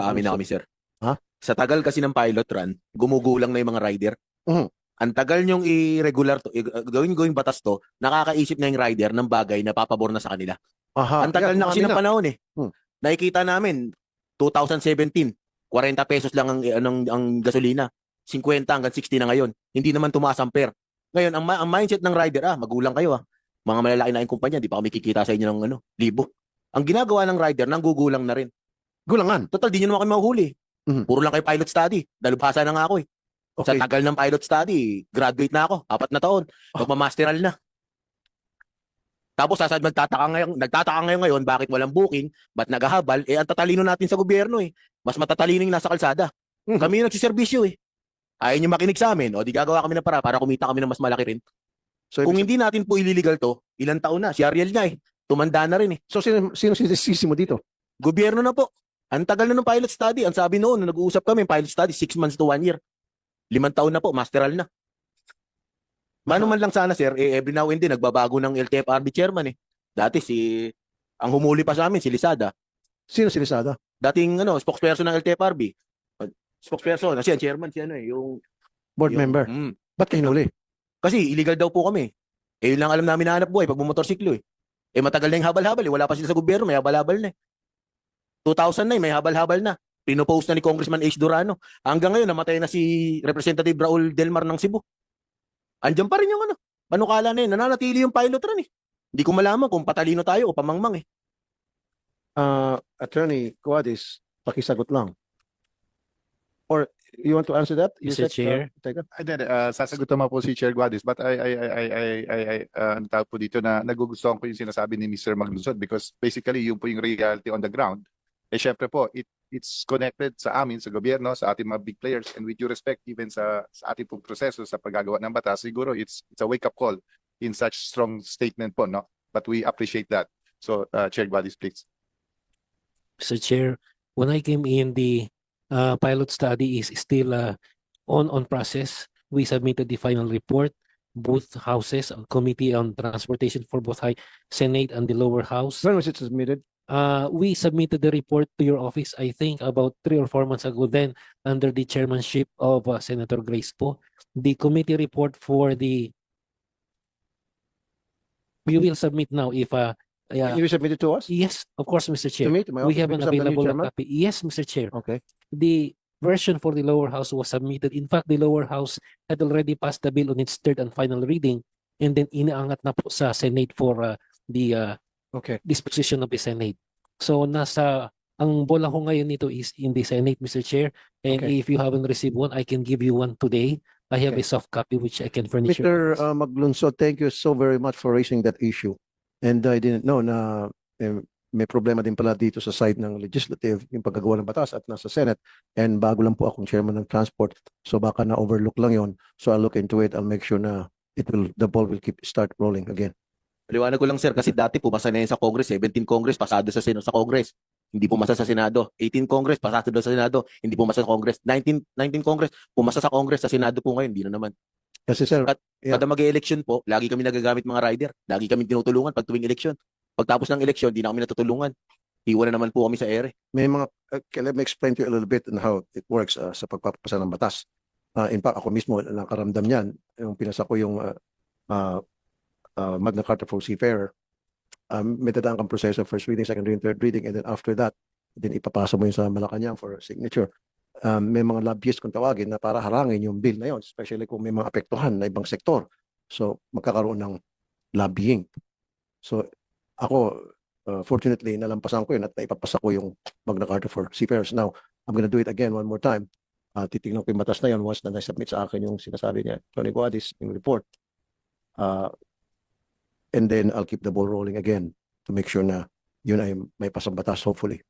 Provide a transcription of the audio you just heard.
Aamin na kami, sir. Ha? Sa tagal kasi ng pilot run, gumugulang na yung mga rider. Mhm. Ang tagal nyong i-regular to, gawing batas to, nakakaisip na yung rider ng bagay na papabor na sa kanila. Aha. Ang tagal na kasi ng panahon eh. Hmm. Nakikita namin, 2017, 40 pesos lang ang gasolina. 50 hanggang 60 na ngayon. Hindi naman tumaas ang fare. Ngayon, ang mindset ng rider, magulang kayo Mga malalaki na yung kumpanya, di pa kami kikita sa inyo ng libo. Ang ginagawa ng rider, nanggugulang na rin. Gulangan. Total, di nyo naman kami mahuhuli. Mhm. Puro lang kayo pilot study. Dalubhasa na nga ako eh. Sa Okay. tagal ng pilot study, graduate na ako. 4 na taon. Magmamasteral na. Tapos nagtataka ngayon bakit walang booking, ba't naghahabal? Ang tatalino natin sa gobyerno eh. Mas matatalino yung nasa kalsada. Mhm. Kami yung nagsiservisyo eh. Ayaw nyo makinig sa amin, di gagawa kami ng para kumita kami ng mas malaki rin. So, Kung hindi natin po illegal to, ilang taon na? Si Ariel nga eh. Tumanda na rin eh. so sino sinisisi mo dito? Gobyerno na po. Ang tagal na ng pilot study. Ang sabi noon, nung nag-uusap kami, pilot study, 6 months to 1 year. 5 taon na po, masteral na. Mano man lang sana, sir, every now and then, nagbabago ng LTFRB chairman eh. Dati ang humuli pa sa amin, si Lisada. Sino sinisada? Dating spokesperson ng LTFRB. Spokesperson, kasi ang chairman, yung Board member. Ba't kayo hinuli? Kasi illegal daw po kami. Yun lang alam namin na hanap buhay pag bumotorsiklo eh. Matagal na yung habal-habal eh. Wala pa sila sa gobyerno, may habal-habal na eh. 2009, may habal-habal na. Pinopost na ni Congressman H. Durano. Hanggang ngayon, namatay na si Representative Raul Delmar ng Cebu. Andiyan pa rin yung panukala na yun. Nananatili yung pilot run eh. Hindi ko malaman kung patalino tayo o pamangmang eh. Attorney Cuadis, pakisagot lang. Or you want to answer that? You Mr. said, Chair? Teka. Sasagot naman po si Chair Guadis, but ano tawag po dito na nagugustuhan ko yung sinasabi ni Mr. Maglusod because basically yun po yung reality on the ground. Syempre po, it's connected sa amin, sa gobyerno, sa ating mga big players, and with due respect even sa ating pong proseso sa paggagawa ng batas, siguro it's a wake-up call in such strong statement po, no? But we appreciate that. So, Chair Guadis, please. Mr. Chair, when I came in, the pilot study is still on process. We submitted the final report. Both houses, Committee on Transportation for both Senate and the lower house. When was it submitted? We submitted the report to your office, I think, about 3 or 4 months ago, then under the chairmanship of Senator Grace Po. The committee report for we will submit now if You submitted to us? yes, of course, Mr. Chair. To me, to my We office, have an because I'm the new available chairman? copy. Yes, Mr. Chair. Okay. The version for the lower house was submitted. In fact, the lower house had already passed the bill on its third and final reading, and then inaangat na po sa Senate for the Okay. disposition of the Senate. So ang bola ko ngayon nito is in the Senate, Mr. Chair. And Okay. if you haven't received one, I can give you one today. I have Okay. a soft copy which I can furnish. Mr. Maglunsod, thank you so very much for raising that issue. And I didn't know na may problema din pala dito sa side ng legislative, yung paggagawa ng batas at nasa Senate. And bago lang po akong chairman ng transport, so baka na-overlook lang yon. So I'll look into it. I'll make sure na the ball will start rolling again. Liwanag ko lang sir, kasi dati pumasa na yun sa Congress, 17 Congress, pasado sa Congress. Hindi pumasa sa Senado. 18 Congress, pasado sa Senado. Hindi pumasa sa Congress. 19 Congress, pumasa sa Congress, sa Senado po ngayon, hindi na naman. Kasi sir, yeah. Kada mag-election po, lagi kami nagagamit mga rider. Lagi kami tinutulungan pag tuwing election. Pagtapos ng election, hindi na kami natutulungan. Iwan na naman po kami sa ere. May mga, let me explain to you a little bit on how it works sa pagpapasa ng batas. In fact, ako mismo, nakaramdam niyan. Yung pinasa ko yung Magna Carta for Seafarer. May dadaan kang proseso, first reading, second reading, third reading, and then after that, then ipapasa mo yun sa Malacanang for signature. May mga lobbyist kung tawagin na para harangin yung bill na yun, especially kung may mga apektuhan na ibang sektor. So, magkakaroon ng lobbying. So, ako, fortunately, nalampasan ko yun at naipapasa ko yung Magna Carta for Seafarers. Now, I'm gonna do it again one more time. Titignan ko yung batas na yun once na na-submit sa akin yung sinasabi niya, Tony Guadis, yung report. And then I'll keep the ball rolling again to make sure na yun ay may pasang batas, hopefully.